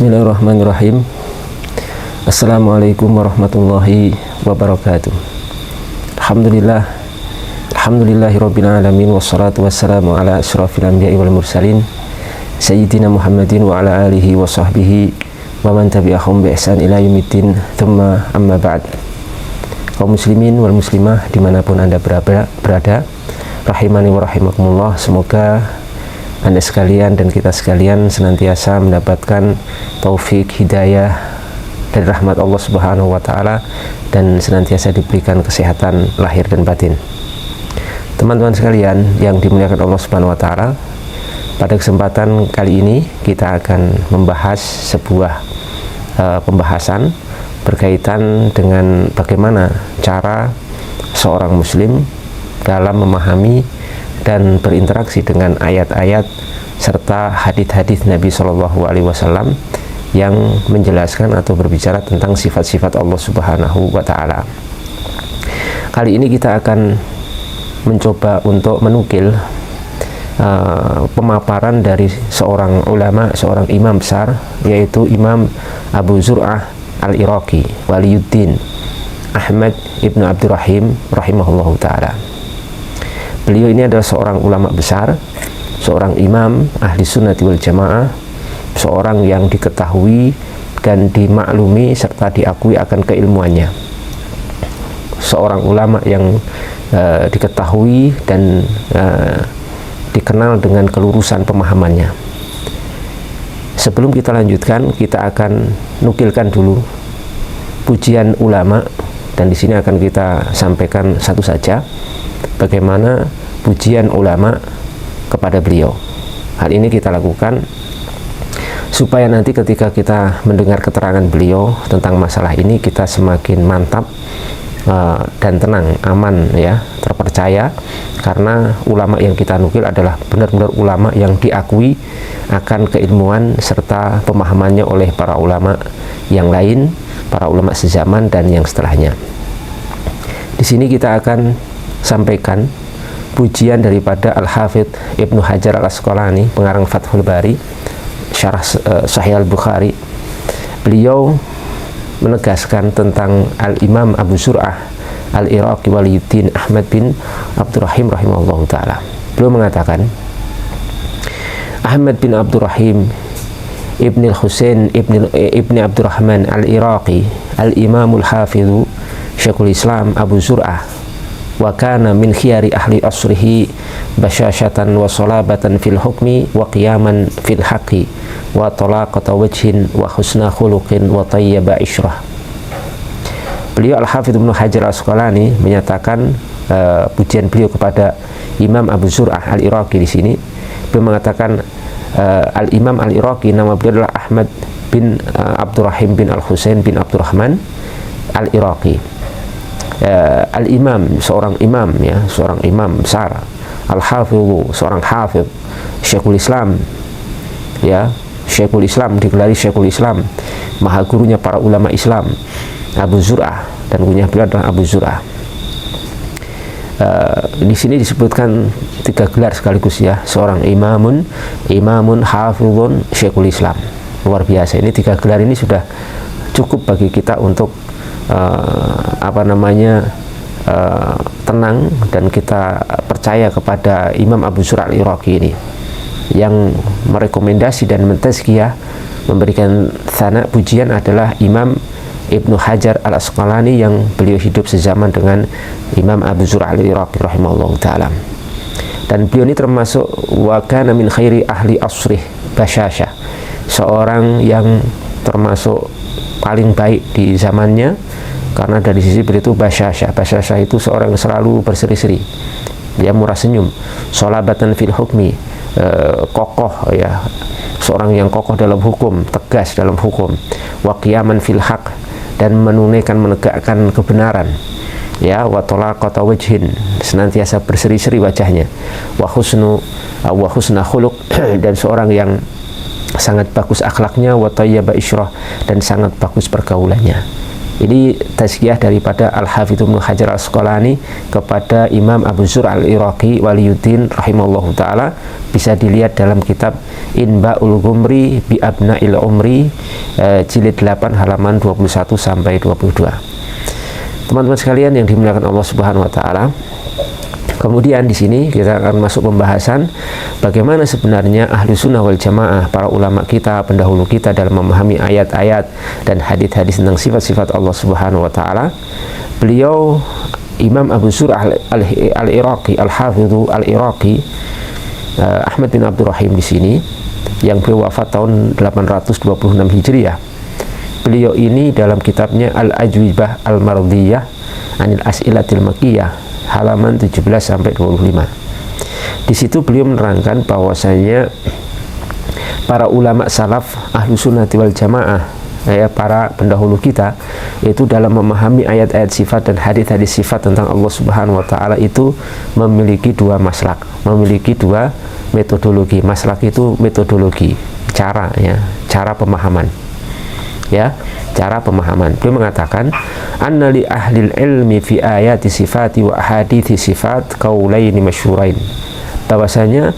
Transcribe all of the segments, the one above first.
Bismillahirrahmanirrahim. Assalamualaikum warahmatullahi wabarakatuh. Alhamdulillahirabbil alamin wassalatu wassalamu ala asyrafil anbiya'i wal mursalin sayyidina Muhammadin wa ala alihi wa sahbihi wa man tabi'ahum bi ihsan ila yaumiddin. Tsumma amma ba'd. Kaum muslimin wal muslimah dimanapun Anda berada, rahimani wa rahimakumullah, semoga Anda sekalian dan kita sekalian senantiasa mendapatkan taufik hidayah dari rahmat Allah Subhanahu wa taala dan senantiasa diberikan kesehatan lahir dan batin. Teman-teman sekalian yang dimuliakan Allah Subhanahu wa taala, pada kesempatan kali ini kita akan membahas sebuah pembahasan berkaitan dengan bagaimana cara seorang muslim dalam memahami dan berinteraksi dengan ayat-ayat serta hadits-hadits Nabi Shallallahu Alaihi Wasallam yang menjelaskan atau berbicara tentang sifat-sifat Allah Subhanahu wa Ta'ala. Kali ini kita akan mencoba untuk menukil pemaparan dari seorang ulama, seorang imam besar, yaitu Imam Abu Zur'ah Al-Iraqi Waliyuddin Ahmad ibnu Abdurrahim rahimahullahu ta'ala. Beliau ini adalah seorang ulama besar, seorang imam ahli sunnati wal jamaah, seorang yang diketahui dan dimaklumi serta diakui akan keilmuannya, seorang ulama yang diketahui dan dikenal dengan kelurusan pemahamannya. Sebelum kita lanjutkan, kita akan nukilkan dulu pujian ulama, dan di sini akan kita sampaikan satu saja bagaimana pujian ulama kepada beliau. Hal ini kita lakukan supaya nanti ketika kita mendengar keterangan beliau tentang masalah ini, kita semakin mantap dan tenang, aman, ya, terpercaya, karena ulama yang kita nukil adalah benar-benar ulama yang diakui akan keilmuan serta pemahamannya oleh para ulama yang lain, para ulama sezaman dan yang setelahnya. Di sini kita akan sampaikan pujian daripada Al-Hafidh Ibnu Hajar Al-Asqalani, pengarang Fathul Bari, syarah Sahih Al-Bukhari. Beliau menegaskan tentang Al-Imam Abu Zur'ah Al-Iraqi Waliyuddin Ahmad bin Abdurrahim rahimahullahu ta'ala. Beliau mengatakan, Ahmad bin Abdurrahim Ibn al-Husain Ibn Abdurrahman Al-Iraqi Al-Imamul Hafidhu Syekhul Islam Abu Zur'ah wa kana min khiyari ahli asrihi basyashatan wa salabatan fil hukmi wa qiyaman fil haqqi wa talaqata wajhin wa husna khuluqin wa tayyaba ishrah. Beliau Al-Hafidh Ibnu Hajar Al-Asqalani menyatakan pujian beliau kepada Imam Abu Zur'ah Al-Iraqi di sini. Beliau mengatakan Al-Imam Al-Iraqi, nama beliau adalah Ahmad bin Abdurrahim bin Al-Husain bin Abdurrahman Al-Iraqi. Al-Imam, seorang imam, ya, seorang imam besar. Al-Hafidhu, seorang hafidh. Syekhul Islam, ya, Syekhul Islam, digelari Syekhul Islam, maha gurunya para ulama Islam, Abu Zur'ah, dan punya beliau adalah Abu Zur'ah. Di sini disebutkan tiga gelar sekaligus, ya, seorang imamun hafidhun, Syekhul Islam. Luar biasa, ini tiga gelar ini sudah cukup bagi kita untuk tenang, dan kita percaya kepada Imam Abu Zur'ah Al-Iraqi ini yang merekomendasi dan mentazkiyah, memberikan thana, pujian adalah Imam Ibnu Hajar Al-Asqalani yang beliau hidup sezaman dengan Imam Abu Zur'ah Al-Iraqi rahimahullahu ta'ala. Dan beliau ini termasuk wa kana min khairi ahli asrih basyashah, seorang yang termasuk paling baik di zamannya, karena dari sisi beliau itu basyashah. Basyashah itu seorang yang selalu berseri-seri, dia murah senyum, sholabatan fil hukmi, kokoh, ya, seorang yang kokoh dalam hukum, tegas dalam hukum, wa qiyaman fil haq, dan menegakkan kebenaran, ya, wa talaqata wajhin, senantiasa berseri-seri wajahnya, wa husna khuluq, dan seorang yang sangat bagus akhlaknya, wa tayyaba isyrah, dan sangat bagus pergaulannya. Ini tazkiyah daripada Al-Hafidh Ibnu Hajar Al-Asqalani kepada Imam Abu Zur'ah Al-Iraqi Waliyuddin rahimahullahu ta'ala, bisa dilihat dalam kitab Inba'ul Ghumri bi Abna'il Umri jilid 8 halaman 21 sampai 22. Teman-teman sekalian yang dimuliakan Allah Subhanahu wa taala, kemudian di sini kita akan masuk pembahasan bagaimana sebenarnya ahlu sunnah wal jamaah, para ulama kita, pendahulu kita dalam memahami ayat-ayat dan hadis-hadis tentang sifat-sifat Allah Subhanahu wa taala. Beliau Imam Abu Zur'ah al-Iraqi, al-Hafidhu al-Iraqi, Ahmad bin Abdurrahim di sini, yang beliau wafat tahun 826 Hijriah. Beliau ini dalam kitabnya Al-Ajwibah Al-Mardiyah Anil As'ilatil Makkiyah halaman 17 sampai 25. Di situ beliau menerangkan bahwasanya para ulama salaf ahlu sunnati wal jamaah, para pendahulu kita, itu dalam memahami ayat-ayat sifat dan hadis-hadis sifat tentang Allah Subhanahu wa taala itu memiliki dua maslak, memiliki dua metodologi. Maslak itu metodologi, cara pemahaman. Cara pemahaman. Beliau mengatakan, anna li ahlil ilmi fi ayati sifati wa ahadithi sifat qaulaini masyhurain. Bahwasanya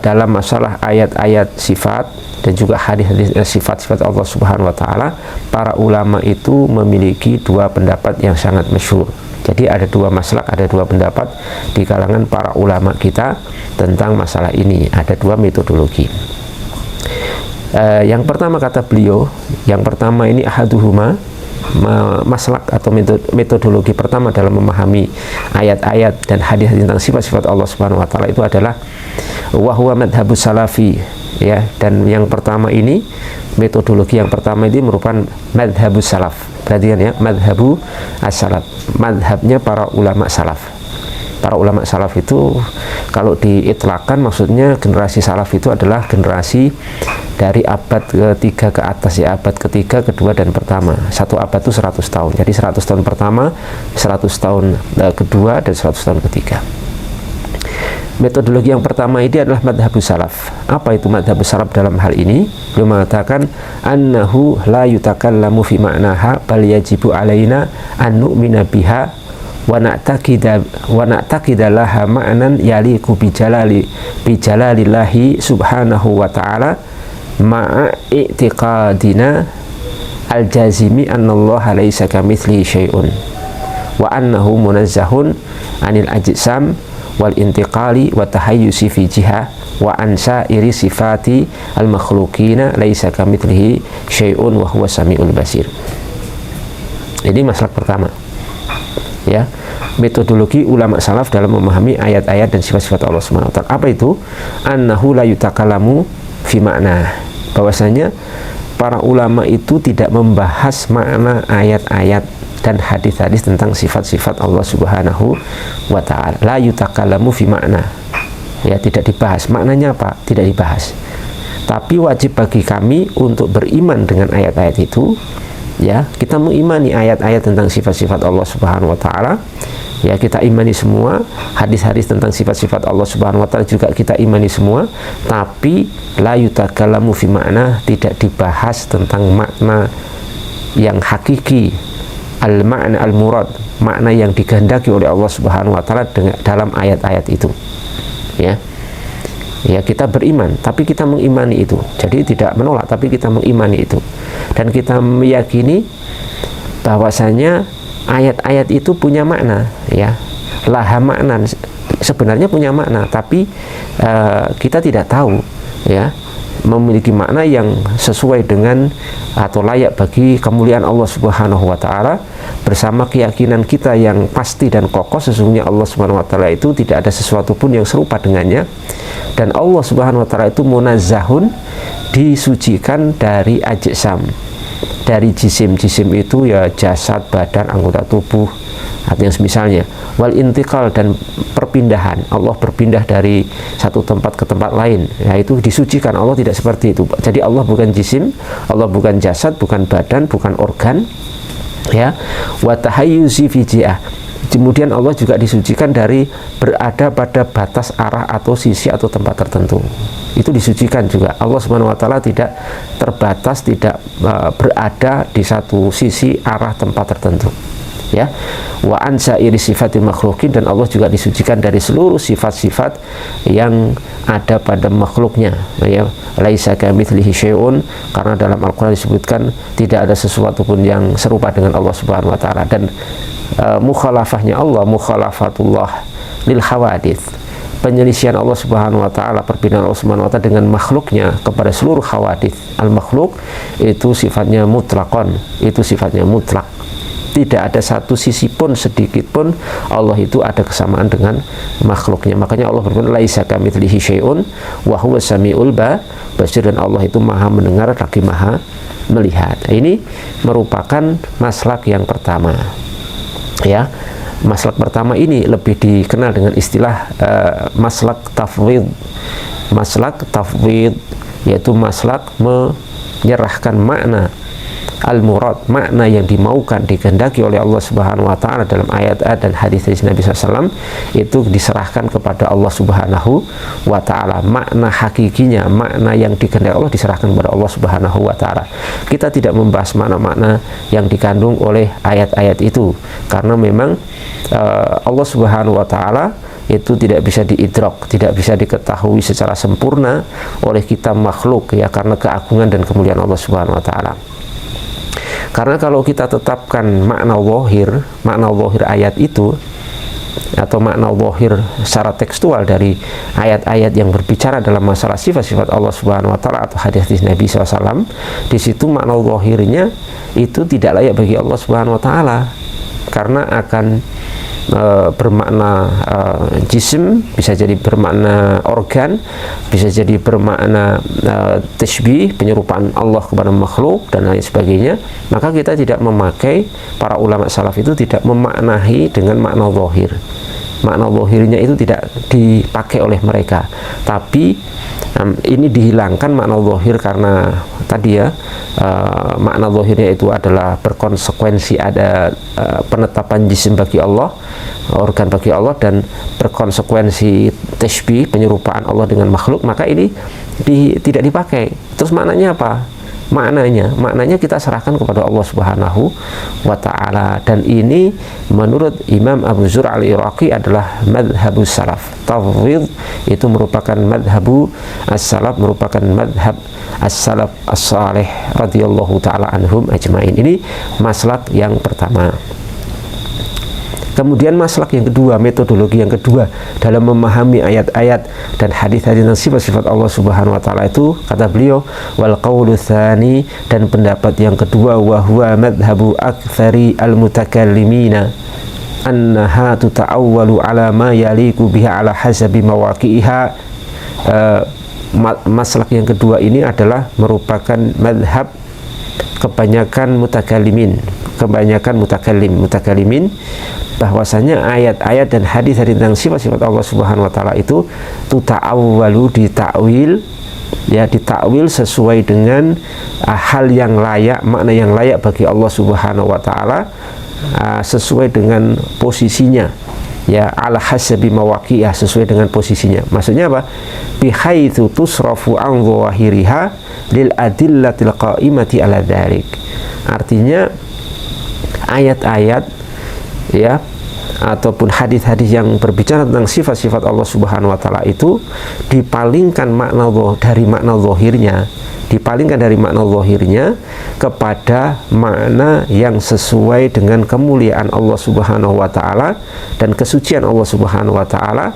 dalam masalah ayat-ayat sifat dan juga hadis-hadis sifat-sifat Allah Subhanahu wa taala, para ulama itu memiliki dua pendapat yang sangat masyhur. Jadi ada dua maslak, ada dua pendapat di kalangan para ulama kita tentang masalah ini. Ada dua metodologi. Yang pertama kata beliau, yang pertama ini ahaduhuma, maslak atau metodologi pertama dalam memahami ayat-ayat dan hadis tentang sifat-sifat Allah Subhanahu wa taala itu adalah wahwa madhabus salafi, dan yang pertama ini, metodologi yang pertama ini merupakan madhabus salaf. Perhatikan ya, madhabu as-salaf, madhabnya para ulama salaf. Para ulama salaf itu kalau diitlakkan maksudnya generasi salaf itu adalah generasi dari abad ketiga ke atas, abad ketiga, kedua, dan pertama. Satu abad itu 100 tahun. Jadi 100 tahun pertama, 100 tahun kedua, dan 100 tahun ketiga. Metodologi yang pertama ini adalah madhabus salaf. Apa itu madhabus salaf dalam hal ini? Beliau mengatakan annahu la yutakallamu fi ma'naha bal yajibu alaina an nu'mina biha wa na'taqida laha ma'nan yaliqu bi jalalillahi subhanahu wa ta'ala ma'a i'tiqadina al-jazimi annallaha laysa kamitslihi syai'un wa annahu munazzahun anil ajsam wal intiqali wa tahayyusi fi jihah wa ansa iri sifati al makhluqina laisa kamitslihi syai'un wa huwa samiul basir. Ini masalah pertama, metodologi ulama salaf dalam memahami ayat-ayat dan sifat-sifat Allah Subhanahu wa taala. Apa itu? Annahu la yutakallamu fi ma'na, bahwasanya para ulama itu tidak membahas makna ayat-ayat dan hadis-hadis tentang sifat-sifat Allah Subhanahu wa ta'ala. La yutakallamu fi makna, tidak dibahas. Maknanya apa? Tidak dibahas. Tapi wajib bagi kami untuk beriman dengan ayat-ayat itu. Kita mengimani ayat-ayat tentang sifat-sifat Allah Subhanahu wa ta'ala. Kita imani semua. Hadis-hadis tentang sifat-sifat Allah Subhanahu wa ta'ala juga kita imani semua. Tapi la yutakallamu fi makna, tidak dibahas tentang makna yang hakiki, al-ma'na al-murad, makna yang dikehendaki oleh Allah Subhanahu wa taala dalam ayat-ayat itu. Kita beriman, tapi kita mengimani itu. Jadi tidak menolak, tapi kita mengimani itu. Dan kita meyakini bahwasanya ayat-ayat itu punya makna, laha makna, sebenarnya punya makna, tapi kita tidak tahu, memiliki makna yang sesuai dengan atau layak bagi kemuliaan Allah Subhanahu wa taala, bersama keyakinan kita yang pasti dan kokoh sesungguhnya Allah Subhanahu wa taala itu tidak ada sesuatu pun yang serupa dengannya, dan Allah Subhanahu wa taala itu munazzahun, disucikan dari ajsam, dari jisim-jisim itu jasad, badan, anggota tubuh, artinya misalnya wal intiqal, dan perpindahan, Allah berpindah dari satu tempat ke tempat lain, itu disucikan. Allah tidak seperti itu. Jadi Allah bukan jisim, Allah bukan jasad, bukan badan, bukan organ, wa tahayyuzi fi jihah. Kemudian Allah juga disucikan dari berada pada batas arah atau sisi atau tempat tertentu. Itu disucikan juga. Allah Subhanahu wa taala tidak terbatas, tidak berada di satu sisi arah tempat tertentu. ya. Wa an sa'iri sifatil makhluqin, dan Allah juga disucikan dari seluruh sifat-sifat yang ada pada makhluknya, ya. Laisa kamitslihi syai'un, karena dalam Al-Qur'an disebutkan tidak ada sesuatu pun yang serupa dengan Allah Subhanahu wa taala. Dan mukhalafahnya Allah, mukhalafatullah lil hawadits, penyelisihan Allah Subhanahu wa taala, perbedaan Allah Subhanahu wa taala dengan makhluknya kepada seluruh hawadits. Al makhluk itu sifatnya mutlaqon, itu sifatnya mutlak. Tidak ada satu sisi pun, sedikit pun Allah itu ada kesamaan dengan makhluknya. Makanya Allah berfirman, laisa kamitslihi syai'un wa huwas samiul basir, dan Allah itu maha mendengar lagi maha melihat. Ini merupakan maslak yang pertama, ya. Maslak pertama ini lebih dikenal dengan istilah maslak tafwid. Maslak tafwid yaitu maslak menyerahkan makna al-murad, makna yang dimaukan, dikehendaki oleh Allah Subhanahu wa taala dalam ayat-ayat dan hadis dari Nabi SAW, itu diserahkan kepada Allah Subhanahu wa taala. Makna hakikinya, makna yang dikehendaki Allah diserahkan kepada Allah Subhanahu wa taala. Kita tidak membahas makna-makna yang dikandung oleh ayat-ayat itu, karena memang Allah Subhanahu wa taala itu tidak bisa diidrok, tidak bisa diketahui secara sempurna oleh kita makhluk, ya, karena keagungan dan kemuliaan Allah Subhanahu wa taala. Karena kalau kita tetapkan makna zahir ayat itu, atau makna zahir secara tekstual dari ayat-ayat yang berbicara dalam masalah sifat-sifat Allah Subhanahu wa taala atau hadis Nabi SAW, di situ makna zahirnya itu tidak layak bagi Allah Subhanahu wa taala, karena akan bermakna jisim, bisa jadi bermakna organ, bisa jadi bermakna tasybih, penyerupaan Allah kepada makhluk dan lain sebagainya. Maka kita tidak memakai, para ulama salaf itu tidak memaknahi dengan makna zahir. Makna zahirnya itu tidak dipakai oleh mereka, tapi ini dihilangkan makna zahir karena tadi, ya, makna zahirnya itu adalah berkonsekuensi ada penetapan jisim bagi Allah, organ bagi Allah, dan berkonsekuensi tasybih, penyerupaan Allah dengan makhluk. Maka ini tidak dipakai. Terus maknanya apa? Maknanya kita serahkan kepada Allah Subhanahu wa taala. Dan ini menurut Imam Abu Zur'ah al-Iraqi adalah madhabus salaf. Tafwid itu merupakan madhabu as-salaf, merupakan madhab as-salaf as-salih radhiyallahu taala anhum ajmain. Ini maslak yang pertama. Kemudian maslak yang kedua, metodologi yang kedua dalam memahami ayat-ayat dan hadis-hadis tentang sifat-sifat Allah Subhanahu wa taala itu, kata beliau, wal qaulu tsani, dan pendapat yang kedua, wa huwa madhhabu aktsari al-mutakallimina annaha tuta'awwalu ala ma yaliqu biha ala hasabi mawaqi'iha. Maslak yang kedua ini adalah merupakan madhab kebanyakan mutakallimin, bahwasanya ayat-ayat dan hadis-hadis tentang sifat-sifat Allah Subhanahu wa taala itu tuta'awwalu, ditakwil, ya, ditakwil sesuai dengan hal yang layak, makna yang layak bagi Allah Subhanahu wa taala, sesuai dengan posisinya, ya, ala hasabi mawaqi'ah, sesuai dengan posisinya. Maksudnya apa? Bihaitsu tusrafu an dhahiriha lil adillatil qa'imati ala dzalik. Artinya ayat-ayat, ya, ataupun hadis-hadis yang berbicara tentang sifat-sifat Allah Subhanahu wa taala itu dipalingkan dari makna zahirnya kepada makna yang sesuai dengan kemuliaan Allah Subhanahu wa taala dan kesucian Allah Subhanahu wa taala,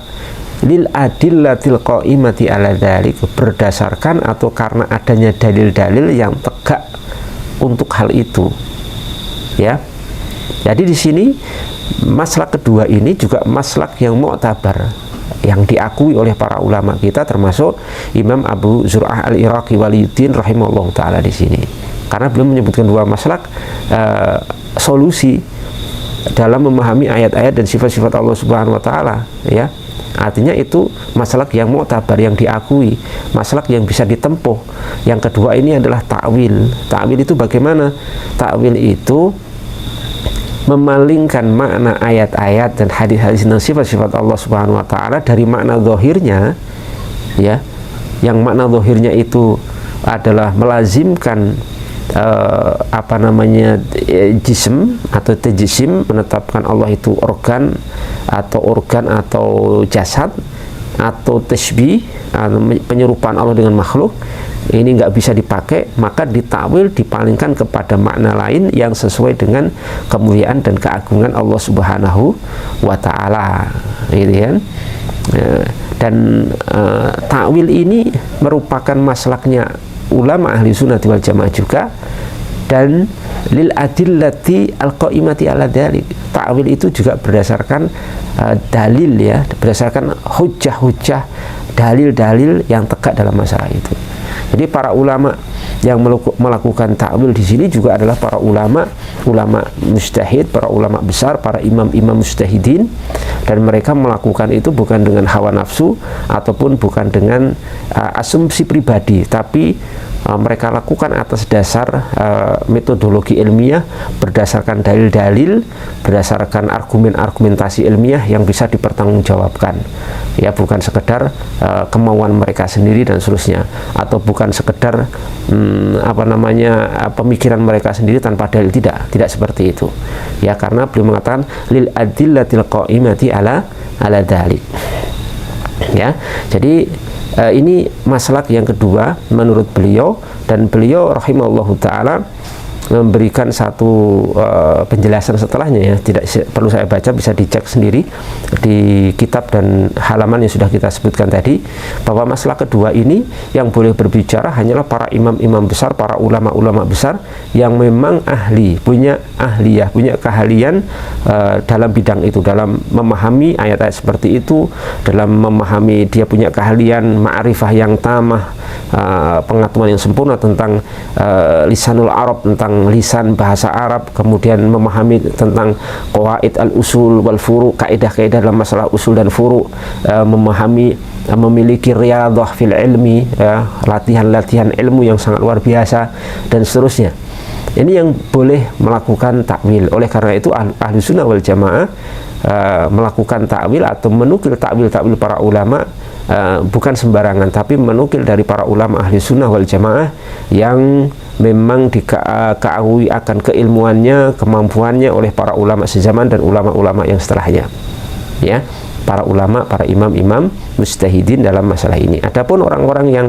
lil adillatil qa'imati ala dzalik, berdasarkan atau karena adanya dalil-dalil yang tegak untuk hal itu, ya. Jadi di sini maslak kedua ini juga maslak yang mu'tabar, yang diakui oleh para ulama kita, termasuk Imam Abu Zur'ah al-Iraqi waliyuddin rahimahullah ta'ala di sini. Karena beliau menyebutkan dua maslak solusi dalam memahami ayat-ayat dan sifat-sifat Allah Subhanahu wa taala, ya. Artinya itu maslak yang mu'tabar, yang diakui, maslak yang bisa ditempuh. Yang kedua ini adalah ta'wil. Ta'wil itu bagaimana? Ta'wil itu memalingkan makna ayat-ayat dan hadis-hadis tentang sifat-sifat Allah Subhanahu wa taala dari makna zahirnya, ya, yang makna zahirnya itu adalah melazimkan apa namanya jism atau tajisim, menetapkan Allah itu organ atau jasad, atau tasbih, penyerupaan Allah dengan makhluk, ini nggak bisa dipakai, maka ditakwil, dipalingkan kepada makna lain yang sesuai dengan kemuliaan dan keagungan Allah Subhanahu wa Ta'ala, gitu kan. Dan takwil ini merupakan maslaknya ulama ahli sunnah wal jamaah juga, dan lil adillati alqaimati ala dzalik. Ta'wil itu juga berdasarkan dalil, ya, berdasarkan hujjah-hujjah, dalil-dalil yang tegak dalam masalah itu. Jadi para ulama yang melakukan ta'wil di sini juga adalah para ulama mujtahid, para ulama besar, para imam-imam mujtahidin, dan mereka melakukan itu bukan dengan hawa nafsu ataupun bukan dengan asumsi pribadi, tapi mereka lakukan atas dasar metodologi ilmiah, berdasarkan dalil-dalil, berdasarkan argumentasi ilmiah yang bisa dipertanggungjawabkan, ya, bukan sekedar kemauan mereka sendiri dan seterusnya, atau bukan sekedar pemikiran mereka sendiri tanpa dalil. Tidak seperti itu, ya, karena beliau mengatakan lil adillatil qaimati ala dzalik, ya. Jadi ini maslak yang kedua menurut beliau, dan beliau rahimahullahu ta'ala memberikan satu penjelasan setelahnya, ya, tidak perlu saya baca, bisa dicek sendiri di kitab dan halaman yang sudah kita sebutkan tadi, bahwa masalah kedua ini yang boleh berbicara hanyalah para imam-imam besar, para ulama-ulama besar yang memang punya ahliyah, punya keahlian dalam bidang itu, dalam memahami ayat-ayat seperti itu, dalam memahami, dia punya keahlian ma'rifah yang tamah, pengetahuan yang sempurna tentang lisanul Arab, tentang lisan bahasa Arab, kemudian memahami tentang qawaid al-usul wal furu', kaidah-kaidah dalam masalah usul dan furu', memiliki riyadhah fil ilmi, ya, latihan-latihan ilmu yang sangat luar biasa, dan seterusnya. Ini yang boleh melakukan takwil. Oleh karena itu ahli sunnah wal jamaah melakukan takwil atau menukil takwil para ulama bukan sembarangan, tapi menukil dari para ulama ahli sunnah wal jamaah yang memang diketahui akan keilmuannya, kemampuannya oleh para ulama sezaman dan ulama-ulama yang setelahnya, ya, para ulama, para imam-imam mujtahidin dalam masalah ini. Adapun orang-orang yang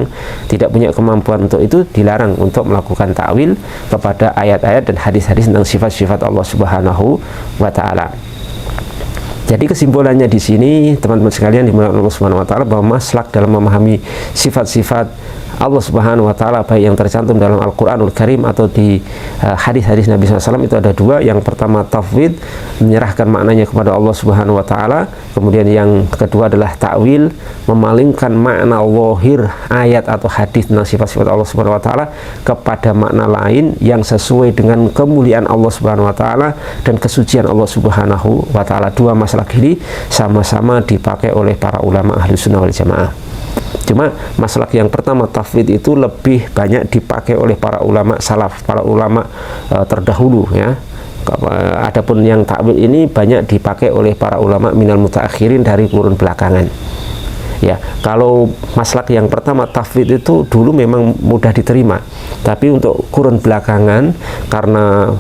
tidak punya kemampuan untuk itu, dilarang untuk melakukan takwil kepada ayat-ayat dan hadis-hadis tentang sifat-sifat Allah Subhanahu wa Ta'ala. Jadi kesimpulannya di sini, teman-teman sekalian dimuliakan Allah Subhanahu wa Ta'ala, bahwa maslak dalam memahami sifat-sifat Allah Subhanahu wa Ta'ala, baik yang tercantum dalam Al-Quranul Karim atau di hadis-hadis Nabi SAW, itu ada dua. Yang pertama tafwid, menyerahkan maknanya kepada Allah Subhanahu wa Ta'ala. Kemudian yang kedua adalah ta'wil, memalingkan makna zahir ayat atau hadis tentang sifat-sifat Allah Subhanahu wa Ta'ala kepada makna lain yang sesuai dengan kemuliaan Allah Subhanahu wa Ta'ala dan kesucian Allah Subhanahu wa Ta'ala. Dua masalah ini sama-sama dipakai oleh para ulama ahli sunnah wal jamaah. Cuma masalah yang pertama tafwid itu lebih banyak dipakai oleh para ulama salaf, para ulama terdahulu, ya. Adapun yang takwil ini banyak dipakai oleh para ulama minal mutaakhirin, dari kurun belakangan. Ya, kalau maslak yang pertama tafwid itu dulu memang mudah diterima, tapi untuk kurun belakangan karena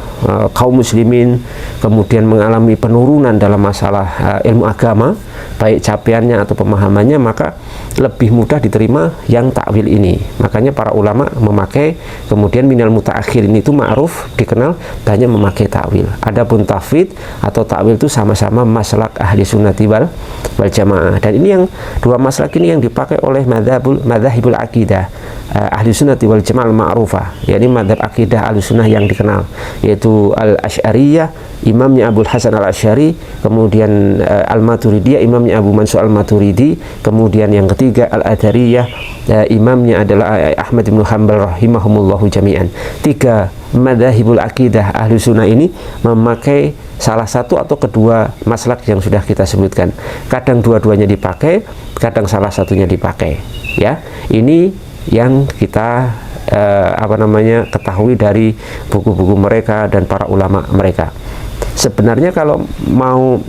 kaum muslimin kemudian mengalami penurunan dalam masalah ilmu agama, baik capaiannya atau pemahamannya, maka lebih mudah diterima yang takwil ini. Makanya para ulama memakai, kemudian minal mutaakhirin itu ma'ruf, dikenal banyak memakai takwil. Adapun tafwid atau takwil itu sama-sama maslak ahli sunnati wal jamaah. Dan ini yang dua maslak ini yang dipakai oleh madzhabul akidah ahli sunnati wal jamaah al-ma'rufah, yakni madzhab akidah ahli sunnah yang dikenal, yaitu al-Asy'ariyah, imamnya Abul Hasan al-Asy'ari, kemudian al-Maturidiyah, imamnya Abu Mansur al-Maturidi, kemudian yang ketiga al-Adariyah, imamnya adalah Ahmad bin Hanbal rahimahumullahu jami'an. Tiga madzhabul akidah ahli sunnah ini memakai salah satu atau kedua maslak yang sudah kita sebutkan. Kadang dua-duanya dipakai, kadang salah satunya dipakai, ya. Ini yang kita ketahui dari buku-buku mereka dan para ulama mereka. Sebenarnya kalau mau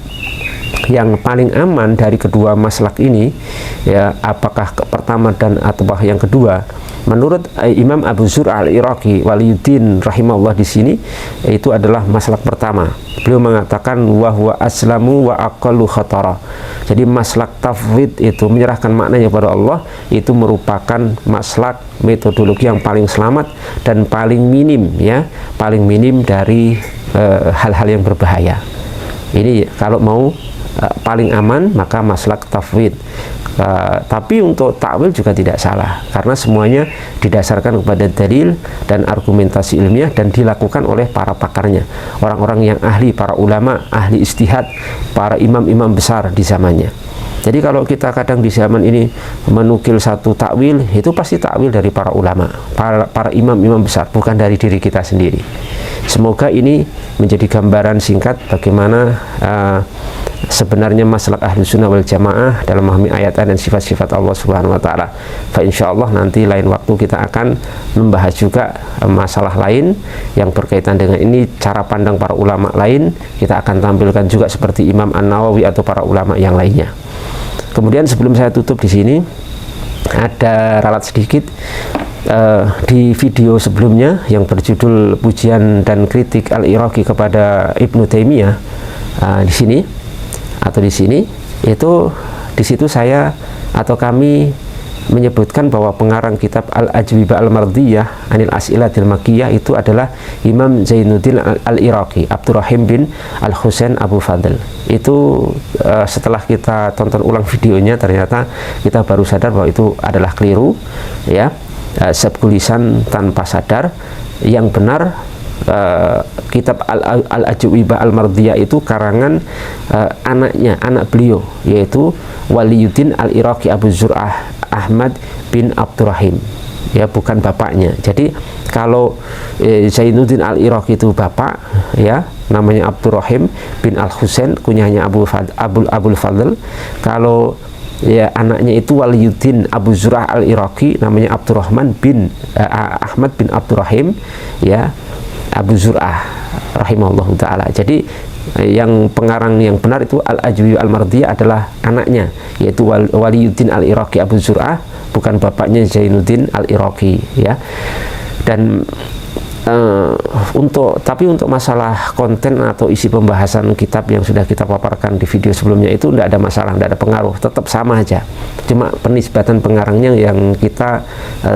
yang paling aman dari kedua maslak ini, ya apakah pertama dan atau yang kedua. Menurut Imam Abu Zur'ah al-Iraqi Waliyuddin rahimahullah di sini itu adalah maslak pertama. Beliau mengatakan wa huwa aslamu wa aqallu khatara. Jadi maslak tafwid itu menyerahkan maknanya kepada Allah itu merupakan maslak metodologi yang paling selamat dan paling minim, ya, paling minim dari hal-hal yang berbahaya. Ini kalau mau paling aman maka maslak tafwid. Tapi untuk takwil juga tidak salah karena semuanya didasarkan kepada dalil dan argumentasi ilmiah dan dilakukan oleh para pakarnya, orang-orang yang ahli, para ulama, ahli ijtihad, para imam-imam besar di zamannya. Jadi kalau kita kadang di zaman ini menukil satu takwil, itu pasti takwil dari para ulama, para imam-imam besar, bukan dari diri kita sendiri. Semoga ini menjadi gambaran singkat bagaimana sebenarnya masalah ahlu sunnah wal jamaah dalam memahami ayat dan sifat-sifat Allah subhanahu wa ta'ala. Insyaallah nanti lain waktu kita akan membahas juga masalah lain yang berkaitan dengan ini, cara pandang para ulama lain kita akan tampilkan juga seperti Imam An-Nawawi atau para ulama yang lainnya. Kemudian sebelum saya tutup di sini ada ralat sedikit. Di video sebelumnya yang berjudul Pujian dan Kritik Al-Iraqi kepada Ibnu Taimiyah, di sini atau di sini itu di situ saya atau kami menyebutkan bahwa pengarang kitab Al-Ajwibah Al-Mardiyah Anil As'ilatil Makkiyah itu adalah Imam Zainuddin Al-Iraqi Abdurrahim bin Al-Husain Abu Fadl. Itu setelah kita tonton ulang videonya ternyata kita baru sadar bahwa itu adalah keliru, ya, sebkulisan tanpa sadar. Yang benar kitab Al-Ajwibah Al-Mardiyah itu karangan anaknya, anak beliau, yaitu Waliyuddin Al-Iraqi Abu Zur'ah Ahmad bin Abdurrahim, ya, bukan bapaknya. Jadi kalau Zainuddin Al-Iraqi itu bapak, ya, namanya Abdurrahim bin Al-Husain, kunyahnya Abul Fadl. Kalau ya anaknya itu Waliyuddin Abu Zur'ah Al-Iraqi, namanya Abdurrahman bin Ahmad bin Abdurrahim, ya, Abu Zur'ah rahimahullahu ta'ala. Jadi yang pengarang yang benar itu Al-Ajwibah Al-Mardiyah adalah anaknya, yaitu Waliyuddin Al-Iraqi Abu Zur'ah, bukan bapaknya Zainuddin Al-Iraqi, ya. Dan tapi untuk masalah konten atau isi pembahasan kitab yang sudah kita paparkan di video sebelumnya itu tidak ada masalah, tidak ada pengaruh, tetap sama aja. Cuma penisbatan pengarangnya yang kita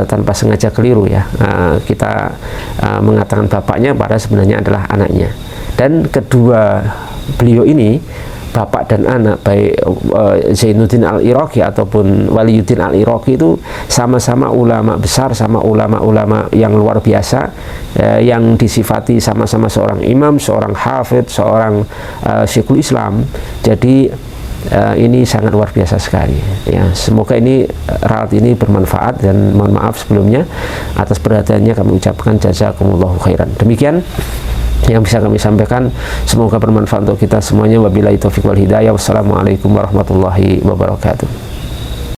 tanpa sengaja keliru, ya. Kita mengatakan bapaknya pada sebenarnya adalah anaknya. Dan kedua beliau ini, bapak dan anak, baik Zainuddin Al-Iraqi ataupun Waliyuddin Al-Iraqi itu sama-sama ulama besar, sama ulama-ulama yang luar biasa, yang disifati sama-sama seorang imam, seorang hafidh, seorang syekhul Islam. Jadi ini sangat luar biasa sekali, ya. Semoga ini ralat ini bermanfaat dan mohon maaf sebelumnya atas perhatiannya, kami ucapkan jazakumullahu khairan. Demikian yang bisa kami sampaikan, semoga bermanfaat untuk kita semuanya. Wabillahi taufiq wal hidayah. Wassalamualaikum warahmatullahi wabarakatuh.